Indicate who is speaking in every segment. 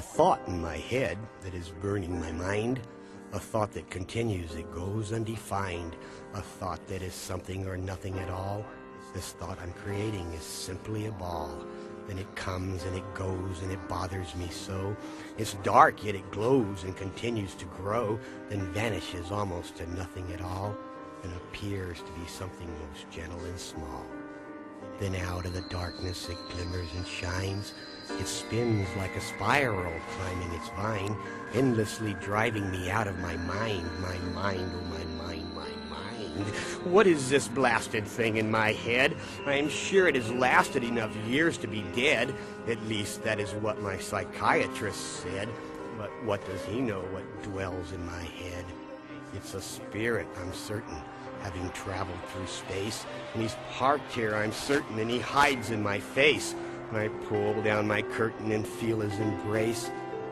Speaker 1: thought in my head that is burning my mind, a thought that continues, it goes undefined, a thought that is something or nothing at all. This thought I'm creating is simply a ball, and it comes and it goes and it bothers me so. It's dark, yet it glows and continues to grow, then vanishes almost to nothing at all, and appears to be something most gentle and small. Then out of the darkness it glimmers and shines. It spins like a spiral climbing its vine, endlessly driving me out of my mind, oh my mind, my mind. What is this blasted thing in my head? I am sure it has lasted enough years to be dead. At least that is what my psychiatrist said. But what does he know what dwells in my head? It's a spirit, I'm certain, having traveled through space, and he's parked here, I'm certain, and he hides in my face. And I pull down my curtain and feel his embrace,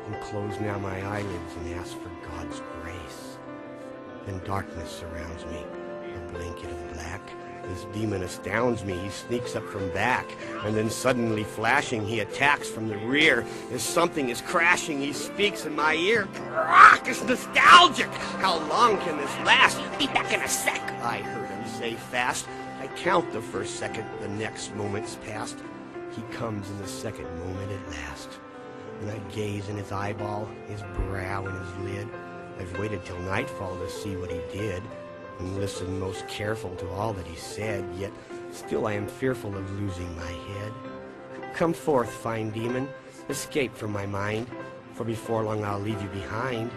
Speaker 1: and close now my eyelids and ask for God's grace. Then darkness surrounds me, a blanket of black. This demon astounds me, he sneaks up from back, and then suddenly flashing, he attacks from the rear. As something is crashing, he speaks in my ear. Rock, it's nostalgic! How long can this last? Be back in a sec, I heard him say fast. I count the first second, the next moment's past. He comes in the second moment at last. And I gaze in his eyeball, his brow and his lid. I've waited till nightfall to see what he did, and listened most careful to all that he said, yet still I am fearful of losing my head. Come forth, fine demon, escape from my mind, for before long I'll leave you behind.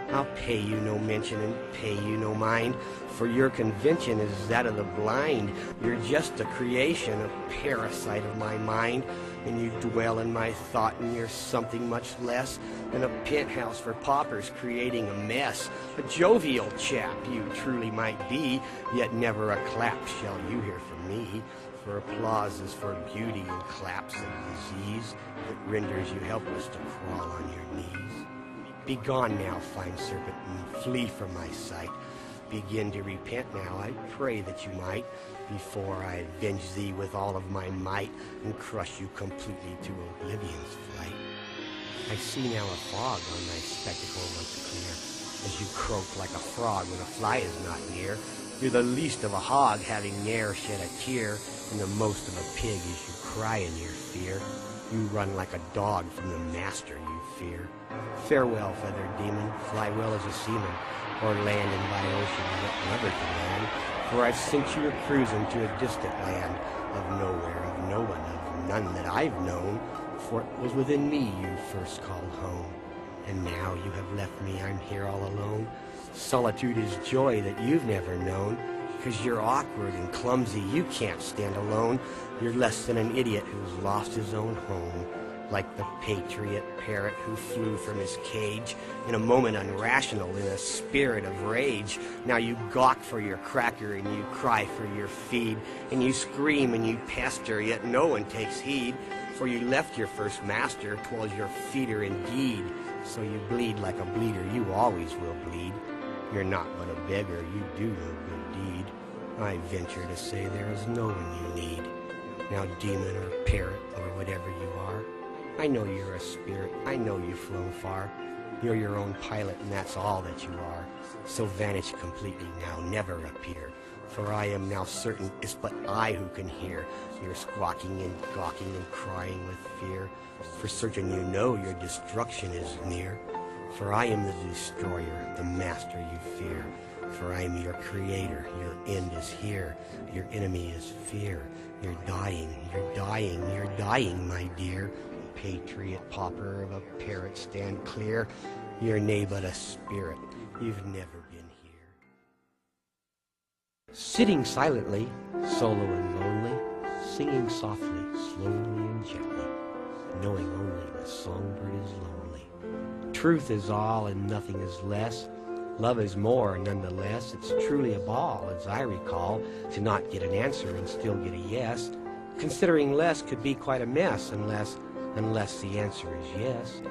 Speaker 1: I'll pay you no mention and pay you no mind, for your convention is that of the blind. You're just a creation, a parasite of my mind, and you dwell in my thought, and you're something much less than a penthouse for paupers creating a mess. A jovial chap you truly might be, yet never a clap shall you hear from me, for applause is for beauty and claps of disease that renders you helpless to crawl on your knees. Begone now, fine serpent, and flee from my sight. Begin to repent now, I pray that you might, before I avenge thee with all of my might, and crush you completely to oblivion's flight. I see now a fog on thy spectacle once clear, as you croak like a frog when a fly is not near. You're the least of a hog, having ne'er shed a tear, and the most of a pig as you cry in your fear. You run like a dog from the master you fear. Farewell, feathered demon, fly well as a seaman, or land in by ocean, but never to land. For I've sent you a cruising to a distant land, of nowhere, of no one, of none that I've known, for it was within me you first called home. And now you have left me, I'm here all alone. Solitude is joy that you've never known, 'cause you're awkward and clumsy, you can't stand alone. You're less than an idiot who's lost his own home, like the patriot parrot who flew from his cage, in a moment unrational, in a spirit of rage. Now you gawk for your cracker, and you cry for your feed, and you scream and you pester, yet no one takes heed, for you left your first master, 'twas your feeder indeed. So you bleed like a bleeder, you always will bleed. You're not but a beggar, you do no good deed. I venture to say there is no one you need. Now demon or parrot or whatever you are, I know you're a spirit, I know you've flown far. You're your own pilot, and that's all that you are. So vanish completely now, never appear. For I am now certain it's but I who can hear your squawking and gawking and crying with fear. For certain you know your destruction is near. For I am the destroyer, the master you fear. For I am your creator, your end is here. Your enemy is fear. You're dying, you're dying, you're dying, my dear. Patriot pauper of a parrot, stand clear. You're nay but a spirit, you've never been here. Sitting silently, solo and lonely, singing softly, slowly and gently, knowing only the songbird is lonely. Truth is all and nothing is less. Love is more, nonetheless. It's truly a ball, as I recall, to not get an answer and still get a yes. Considering less could be quite a mess unless the answer is yes.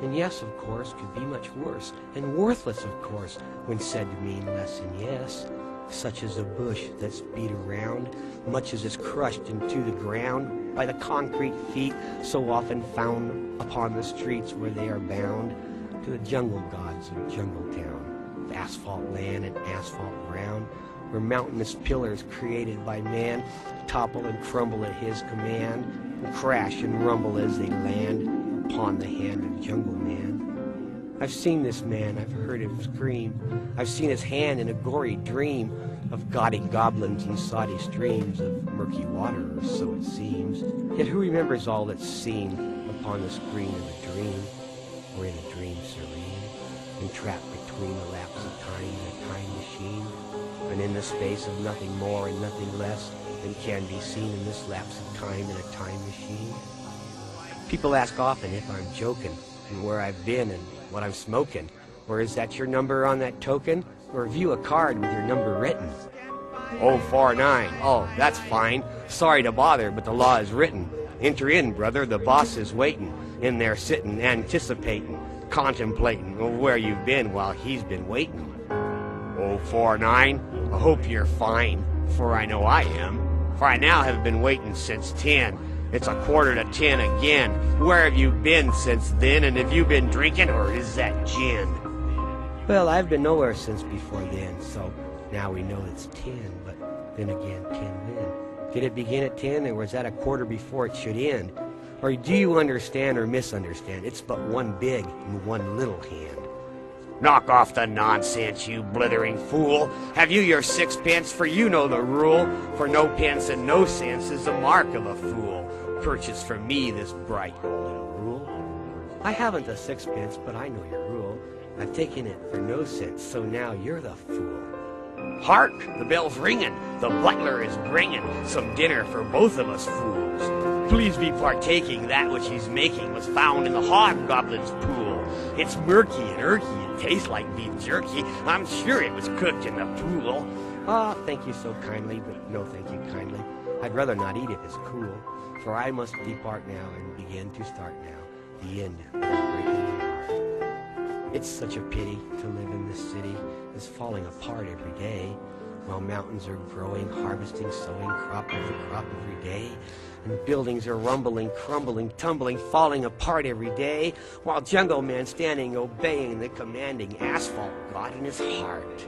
Speaker 1: And yes, of course, could be much worse, and worthless, of course, when said to mean less than yes. Such as a bush that's beat around, much as it's crushed into the ground. by the concrete feet so often found upon the streets where they are bound to the jungle gods of Jungle Town, the asphalt land and asphalt ground, where mountainous pillars created by man topple and crumble at his command, and crash and rumble as they land upon the hand of Jungle Man. I've seen this man, I've heard him scream, I've seen his hand in a gory dream of gaudy goblins and soddy streams of murky water, or so it seems. Yet who remembers all that's seen upon the screen of a dream, or in a dream serene, entrapped between the lapse of time and a time machine, and in the space of nothing more and nothing less than can be seen in this lapse of time in a time machine? People ask often if I'm joking, and where I've been and what I'm smoking, or is that your number on that token, or view a card with your number written. 049, oh, that's fine. Sorry to bother, but the law is written. Enter in, brother, the boss is waiting, in there sitting, anticipating, contemplating where you've been while he's been waiting. 049, I hope you're fine, for I know I am, for I now have been waiting since 10. It's 9:45 again. Where have you been since then, and have you been drinking, or is that gin? Well, I've been nowhere since before then, so now we know it's 10, but then again, 10 when? Did it begin at 10, or was that a quarter before it should end? Or do you understand or misunderstand? It's but one big and one little hand. Knock off the nonsense, you blithering fool. Have you your sixpence? For you know the rule. For no pence and no sense is the mark of a fool. Purchase from me this bright golden rule. I haven't a sixpence, but I know your rule. I've taken it for no sense, so now you're the fool. Hark! The bell's ringing. The butler is bringing some dinner for both of us fools. Please be partaking. That which he's making was found in the hobgoblin's pool. It's murky and irky. It tastes like beef jerky. I'm sure it was cooked in the pool. Ah, thank you so kindly, but no thank you kindly. I'd rather not eat if it's cool, for I must depart now and begin to start now the end of the breaking hour. It's such a pity to live in this city that's falling apart every day, while mountains are growing, harvesting, sowing, crop over crop every day, and buildings are rumbling, crumbling, tumbling, falling apart every day, while Jungle Man standing obeying the commanding asphalt god in his heart.